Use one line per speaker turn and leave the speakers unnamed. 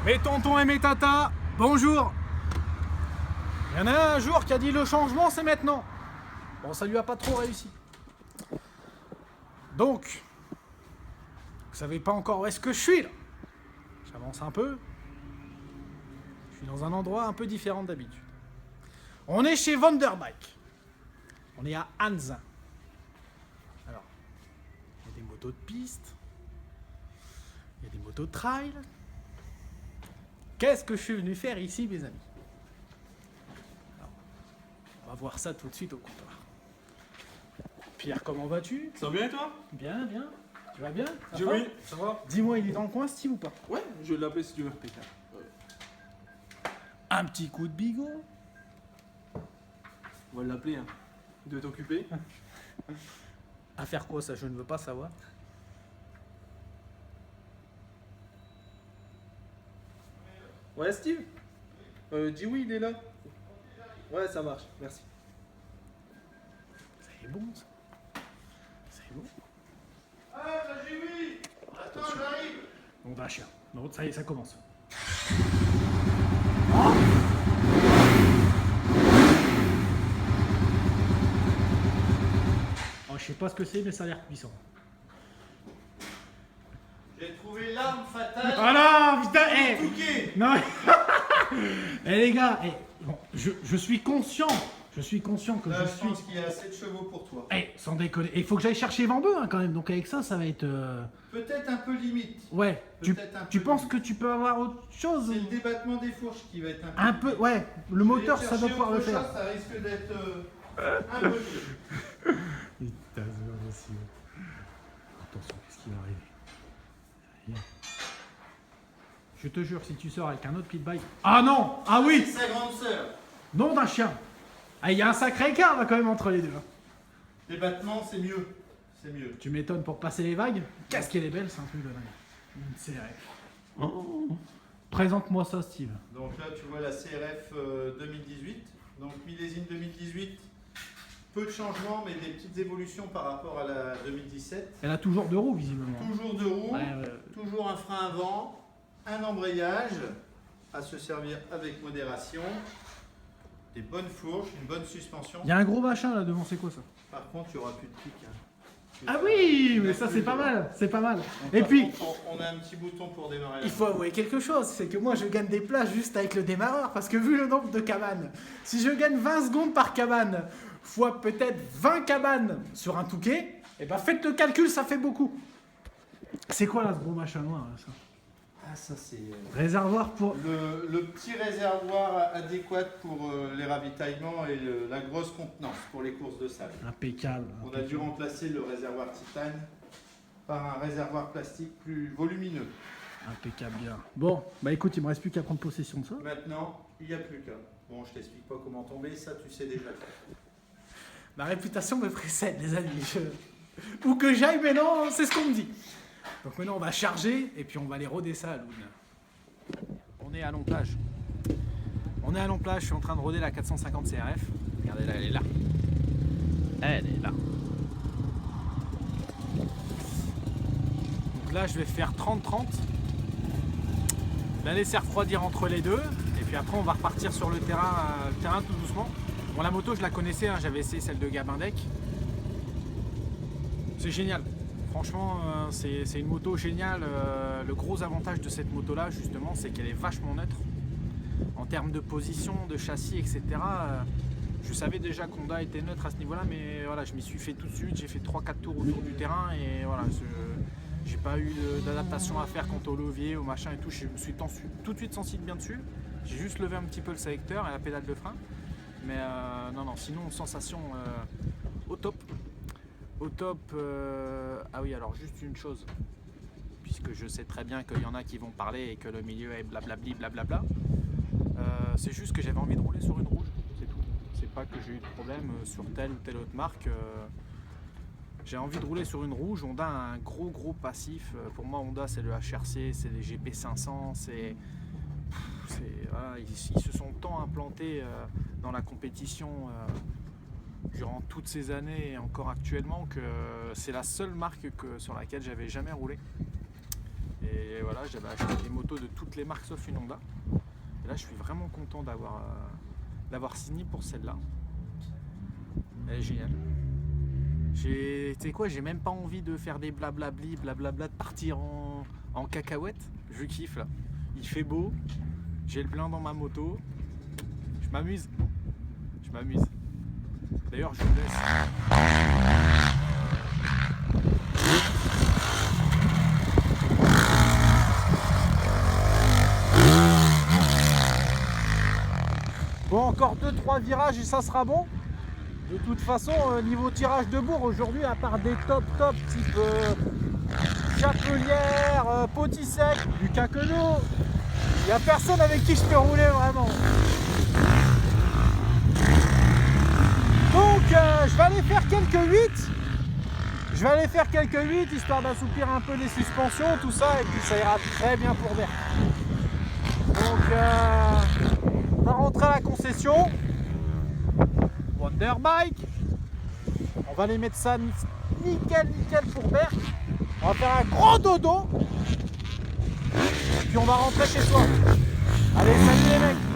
Mes tontons et mes tatas, bonjour. Il y en a un jour qui a dit le changement c'est maintenant. Bon, ça lui a pas trop réussi. Donc, vous savez pas encore où est-ce que je suis là. J'avance un peu. Je suis dans un endroit un peu différent d'habitude. On est chez Wonderbike. On est à Anzin. Alors, il y a des motos de piste. Il y a des motos de trail. Qu'est-ce que je suis venu faire ici, mes amis? Alors, on va voir ça tout de suite au comptoir. Pierre, comment vas-tu?
Ça va bien et toi?
Bien, bien. Tu vas bien?
Oui, ça va.
Dis-moi, il est dans le coin, Steve, ou pas?
Ouais, je vais l'appeler si tu veux. Pétard.
Un petit coup de bigot.
On va l'appeler, hein. Il doit être occupé.
À faire quoi, ça, je ne veux pas savoir.
Ouais, Steve? Dis oui, il est là. Ouais, ça marche, merci.
C'est bon, ça. C'est bon.
Ah, bah j'ai oui. Attends, j'arrive.
Bon, bah, chien. Non, ça y est, ça commence. Oh, je sais pas ce que c'est, mais ça a l'air puissant.
J'ai trouvé l'arme fatale.
Ah non, putain, eh
Touquet.
non, eh les gars, bon, je suis conscient que
Là,
je
je
suis...
pense qu'il y a assez de chevaux pour toi.
Sans déconner, il faut que j'aille chercher Vambeux hein, quand même, donc avec ça, ça va être...
Peut-être un peu limite.
Ouais, tu
Peut-être un
tu
peu
penses
limite.
que tu peux avoir autre chose?
C'est le débattement des fourches qui va être
Un peu, ouais, le moteur, ça doit pouvoir le faire.
Ça risque d'être un peu dur.
Putain, c'est pas possible. Attention, qu'est-ce qui va arriver? Je te jure, si tu sors avec un autre pit bike... Ah non! Ah oui!
Sa grande sœur.
Nom d'un chien! Ah, il y a un sacré écart là quand même entre les deux. Hein.
Débattement, c'est mieux. C'est mieux.
Tu m'étonnes pour passer les vagues. Qu'est-ce qu'elle est belle, c'est un truc de dingue. Une CRF. Présente-moi ça, Steve.
Donc là, tu vois la CRF 2018. Donc millésime 2018. Peu de changements, mais des petites évolutions par rapport à la 2017.
Elle a toujours deux roues, visiblement.
Toujours deux roues.
Ouais,
Toujours un frein avant, un embrayage à se servir avec modération, des bonnes fourches, une bonne suspension.
Il y a un gros machin là devant, c'est quoi ça?
Par contre, il n'y aura plus de pic. Hein.
Ah oui, mais ça c'est pas mal, c'est pas mal.
Donc,
Et
par
puis,
contre, on a un petit bouton pour démarrer. la
il faut avouer quelque chose, c'est que moi je gagne des places juste avec le démarreur, parce que vu le nombre de cabanes, si je gagne 20 secondes par cabane, fois peut-être 20 cabanes sur un Touquet, et ben faites le calcul, ça fait beaucoup. C'est quoi là ce gros machin noir là, ça?
Ah, ça c'est
Réservoir pour...
le petit réservoir adéquat pour les ravitaillements et la grosse contenance pour les courses de salle.
Impeccable.
On a dû remplacer le réservoir titane par un réservoir plastique plus volumineux.
Impeccable bien. Bon, bah écoute, il me reste plus qu'à prendre possession de ça.
Maintenant, il n'y a plus qu'à. Bon, je t'explique pas comment tomber, ça tu sais déjà faire.
Ma réputation me précède, les amis. Où que j'aille, mais non, c'est ce qu'on me dit. Donc maintenant, on va charger et puis on va aller rôder ça à Loun. On est à Long-Plage. On est à Long-Plage, je suis en train de rôder la 450 CRF. Regardez là, elle est là. Elle est là. Donc là, je vais faire 30-30. La laisser refroidir entre les deux. Et puis après, on va repartir sur le terrain tout doucement. Bon, la moto, je la connaissais, hein, j'avais essayé celle de Gabindec. C'est génial. Franchement, c'est une moto géniale. Le gros avantage de cette moto-là, justement, c'est qu'elle est vachement neutre. En termes de position, de châssis, etc. Je savais déjà qu'Honda était neutre à ce niveau-là, mais voilà, je m'y suis fait tout de suite. J'ai fait 3-4 tours autour du terrain et voilà, j'ai pas eu d'adaptation à faire quant au levier, au machin et tout. Je me suis tout de suite senti bien dessus. J'ai juste levé un petit peu le sélecteur et la pédale de frein. Mais non, sinon, sensation au top. Au top, ah oui, alors juste une chose, puisque je sais très bien qu'il y en a qui vont parler et que le milieu est blablabli, blablabla. C'est juste que j'avais envie de rouler sur une rouge, c'est tout. C'est pas que j'ai eu de problème sur telle ou telle autre marque. J'ai envie de rouler sur une rouge. Honda a un gros passif. Pour moi, Honda, c'est le HRC, c'est les GP500, voilà, ils se sont tant implantés dans la compétition durant toutes ces années et encore actuellement que c'est la seule marque sur laquelle j'avais jamais roulé. Et Et voilà, j'avais acheté des motos de toutes les marques sauf une Honda. Et là, je suis vraiment content d'avoir signé pour celle-là. Elle est géniale. Tu sais quoi, j'ai même pas envie de faire des blablabli, blablabla, de partir en cacahuète. Je kiffe là. Il fait beau, j'ai le plein dans ma moto. Je m'amuse. D'ailleurs, je vous laisse. Bon, encore 2-3 virages et ça sera bon. De toute façon, niveau tirage de bourre aujourd'hui, à part des top type Chapelière, Potisek, du Caquenot, il n'y a personne avec qui je peux rouler vraiment. Donc je vais aller faire quelques 8. Histoire d'assouplir un peu les suspensions, tout ça, et puis ça ira très bien pour Berck. Donc on va rentrer à la concession. Wonderbike. On va les mettre ça nickel pour Berck. On va faire un gros dodo. Et puis on va rentrer chez soi. Allez, salut les mecs.